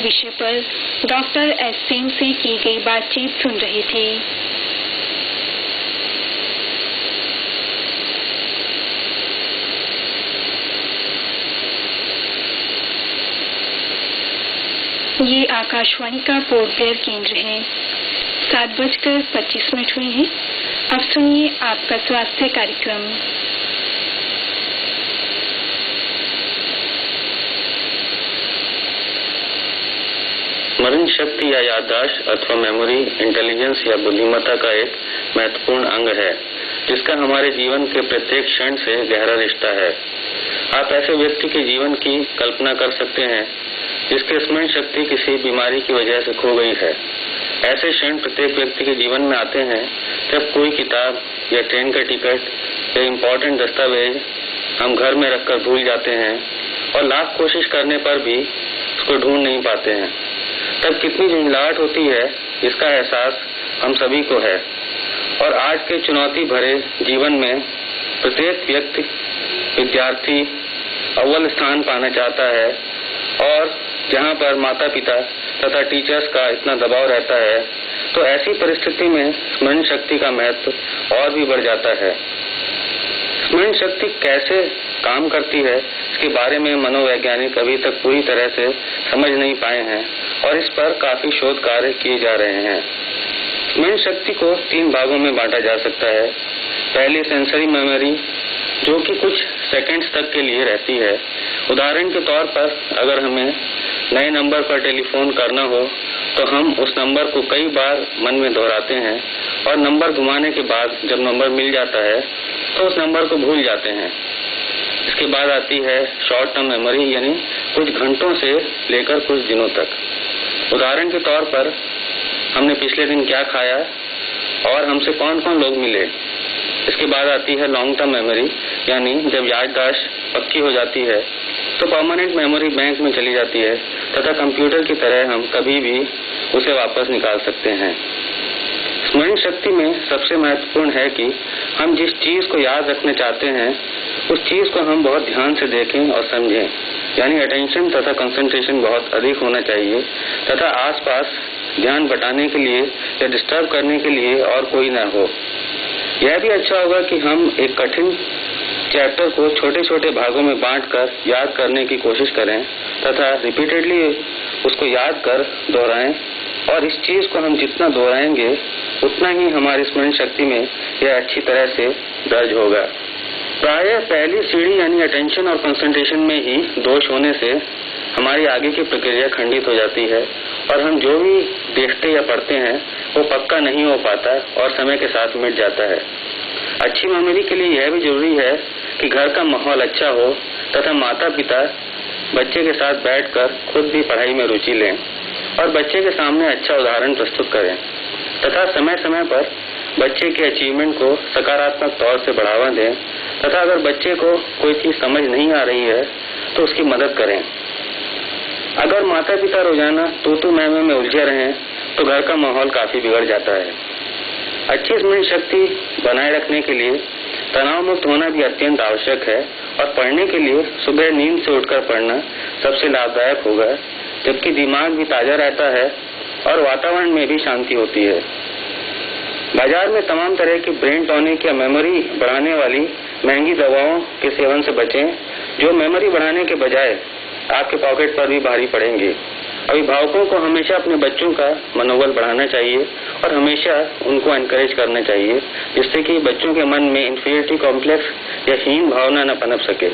विषय पर doctor S Sen से की गई बातचीत सुन रहे थे। ये आकाशवाणी का पोर्ट ब्लेयर केंद्र है। 7:25 हुए हैं। अब सुनिए आपका स्वास्थ्य कार्यक्रम। स्मरण शक्ति या याददाश्त अथवा मेमोरी इंटेलिजेंस या बुद्धिमत्ता का एक महत्वपूर्ण अंग है, जिसका हमारे जीवन के प्रत्येक क्षण से गहरा रिश्ता है। आप ऐसे व्यक्ति के जीवन की कल्पना कर सकते हैं जिसकी स्मरण शक्ति किसी बीमारी की वजह से खो गई है। ऐसे क्षण प्रत्येक व्यक्ति के जीवन में आते हैं जब कोई किताब या ट्रेन का टिकट या इम्पोर्टेंट दस्तावेज हम घर में रखकर भूल जाते हैं और लाख कोशिश करने पर भी उसको ढूंढ नहीं पाते हैं। तब कितनी झंझलाहट होती है, इसका एहसास हम सभी को है। और आज के चुनौती भरे जीवन में प्रत्येक व्यक्ति, विद्यार्थी अव्वल स्थान पाना चाहता है और जहाँ पर माता पिता तथा टीचर्स का इतना दबाव रहता है, तो ऐसी परिस्थिति में स्मरण शक्ति का महत्व और भी बढ़ जाता है। स्मरण शक्ति कैसे काम करती है, इसके बारे में मनोवैज्ञानिक अभी तक पूरी तरह से समझ नहीं पाए हैं और इस पर काफी शोध कार्य किए जा रहे हैं। स्मरण शक्ति को 3 भागों में बांटा जा सकता है। पहली सेंसरी मेमोरी, जो कि कुछ सेकंड्स तक के लिए रहती है। उदाहरण के तौर पर अगर हमें नए नंबर पर टेलीफोन करना हो तो हम उस नंबर को कई बार मन में दोहराते हैं और नंबर घुमाने के बाद जब नंबर मिल जाता है तो उस नंबर को भूल जाते हैं। इसके बाद आती है शॉर्ट टर्म मेमोरी, यानी कुछ घंटों से लेकर कुछ दिनों तक। उदाहरण के तौर पर हमने पिछले दिन क्या खाया और हमसे कौन कौन लोग मिले। इसके बाद आती है लॉन्ग टर्म मेमोरी, यानी जब याददाश्त पक्की हो जाती है तो परमानेंट मेमोरी बैंक में चली जाती है तथा कंप्यूटर की तरह हम कभी भी उसे वापस निकाल सकते हैं। स्मरण शक्ति में सबसे महत्वपूर्ण है कि हम जिस चीज को याद रखना चाहते हैं उस चीज को हम बहुत ध्यान से देखें और समझें, यानी अटेंशन तथा कंसंट्रेशन बहुत अधिक होना चाहिए तथा आसपास ध्यान बटाने के लिए या डिस्टर्ब करने के लिए और कोई न हो। यह भी अच्छा होगा कि हम एक कठिन चैप्टर को छोटे छोटे भागों में बांटकर याद करने की कोशिश करें तथा रिपीटेडली उसको याद कर दोहराएं, और इस चीज को हम जितना दोहराएंगे उतना ही हमारी स्मरण शक्ति में यह अच्छी तरह से दर्ज होगा। प्रायः पहली सीढ़ी यानी अटेंशन और कंसंट्रेशन में ही दोष होने से हमारी आगे की प्रक्रिया खंडित हो जाती है और हम जो भी देखते या पढ़ते हैं वो पक्का नहीं हो पाता और समय के साथ मिट जाता है। अच्छी मेमोरी के लिए यह भी जरूरी है कि घर का माहौल अच्छा हो तथा माता पिता बच्चे के साथ बैठकर खुद भी पढ़ाई में रुचि लें और बच्चे के सामने अच्छा उदाहरण प्रस्तुत करें तथा समय समय पर बच्चे के अचीवमेंट को सकारात्मक तौर से बढ़ावा दें तथा अगर बच्चे को कोई चीज समझ नहीं आ रही है तो उसकी मदद करें। अगर माता पिता रोजाना तू मैं में उलझे रहें तो घर का माहौल काफी बिगड़ जाता है। अच्छी स्मरण शक्ति बनाए रखने के लिए तनाव मुक्त होना भी अत्यंत आवश्यक है और पढ़ने के लिए सुबह नींद से उठकर पढ़ना सबसे लाभदायक होगा, जबकि दिमाग भी ताजा रहता है और वातावरण में भी शांति होती है। बाजार में तमाम तरह की ब्रेन टॉनिक या मेमोरी बढ़ाने वाली महंगी दवाओं के सेवन से बचें, जो मेमोरी बढ़ाने के बजाय आपके पॉकेट पर भी भारी पड़ेंगे। अभिभावकों को हमेशा अपने बच्चों का मनोबल बढ़ाना चाहिए और हमेशा उनको एनकरेज करना चाहिए, जिससे कि बच्चों के मन में इंफीरियरिटी कॉम्प्लेक्स या हीन भावना न पनप सके।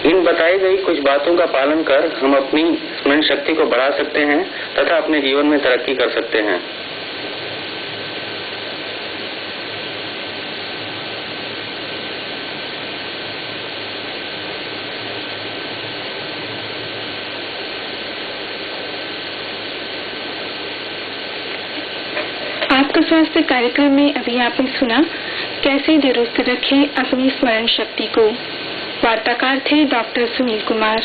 इन बताई गई कुछ बातों का पालन कर हम अपनी स्मरण शक्ति को बढ़ा सकते हैं तथा अपने जीवन में तरक्की कर सकते हैं। आपका स्वास्थ्य कार्यक्रम में अभी आपने सुना कैसे दुरुस्त रखें अपनी स्मरण शक्ति को। वार्ताकार थे डॉक्टर सुनील कुमार।